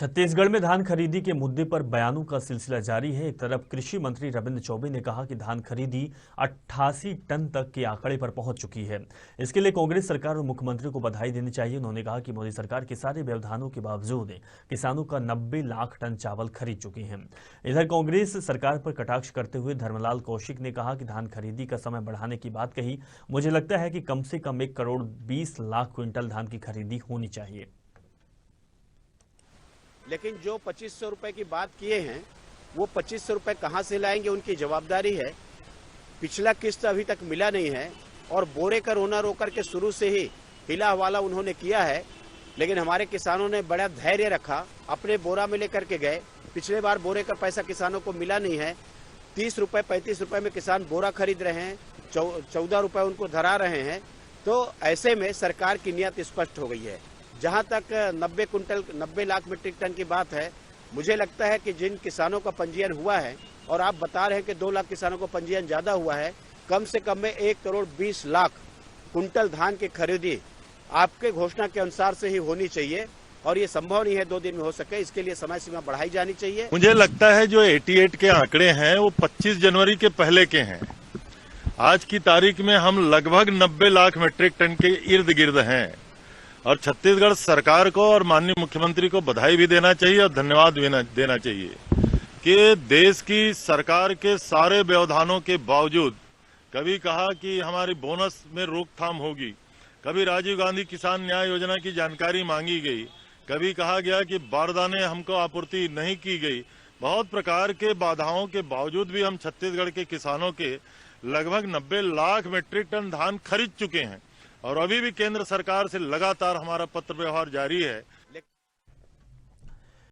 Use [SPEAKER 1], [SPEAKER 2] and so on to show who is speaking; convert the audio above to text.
[SPEAKER 1] छत्तीसगढ़ में धान खरीदी के मुद्दे पर बयानों का सिलसिला जारी है। एक तरफ कृषि मंत्री रविंद्र चौबे ने कहा कि धान खरीदी 88 टन तक के आंकड़े पर पहुंच चुकी है। इसके लिए कांग्रेस सरकार और मुख्यमंत्री को बधाई देनी चाहिए। उन्होंने कहा कि मोदी सरकार के सारे व्यवधानों के बावजूद किसानों का 90 लाख टन चावल खरीद चुकी है। इधर कांग्रेस सरकार पर कटाक्ष करते हुए धर्मलाल कौशिक ने कहा कि धान खरीदी का समय बढ़ाने की बात कही। मुझे लगता है कि कम से कम 1 करोड़ 20 लाख क्विंटल धान की खरीदी होनी चाहिए।
[SPEAKER 2] लेकिन जो 2500 रुपए की बात किए हैं वो 2500 रुपए कहाँ से लाएंगे, उनकी जवाबदारी है। पिछला किस्त अभी तक मिला नहीं है और बोरे का रोना रोकर के शुरू से ही हिला हवाला उन्होंने किया है। लेकिन हमारे किसानों ने बड़ा धैर्य रखा, अपने बोरा में लेकर के गए। पिछले बार बोरे का पैसा किसानों को मिला नहीं है। 30 रुपए 35 रुपए में किसान बोरा खरीद रहे हैं, 14 रुपए उनको धरा रहे हैं। तो ऐसे में सरकार की नीयत स्पष्ट हो गई है। जहां तक 90 लाख मीट्रिक टन की बात है, मुझे लगता है कि जिन किसानों का पंजीयन हुआ है और आप बता रहे हैं कि 2 लाख किसानों को पंजीयन ज्यादा हुआ है, कम से कम में 1 करोड़ 20 लाख कुंटल धान की खरीदी आपके घोषणा के अनुसार से ही होनी चाहिए और ये संभव नहीं है 2 दिन में हो सके। इसके लिए समय सीमा बढ़ाई जानी चाहिए।
[SPEAKER 3] मुझे लगता है जो 88 के आंकड़े हैं वो 25 जनवरी के पहले के हैं। आज की तारीख में हम लगभग 90 लाख मीट्रिक टन के इर्द गिर्द हैं और छत्तीसगढ़ सरकार को और माननीय मुख्यमंत्री को बधाई भी देना चाहिए और धन्यवाद भी देना चाहिए कि देश की सरकार के सारे व्यवधानों के बावजूद, कभी कहा कि हमारी बोनस में रोकथाम होगी, कभी राजीव गांधी किसान न्याय योजना की जानकारी मांगी गई, कभी कहा गया कि बारदाने हमको आपूर्ति नहीं की गई। बहुत प्रकार के बाधाओं के बावजूद भी हम छत्तीसगढ़ के किसानों के लगभग 90 लाख मीट्रिक टन धान खरीद चुके हैं और अभी भी केंद्र सरकार से लगातार हमारा पत्र व्यवहार जारी है।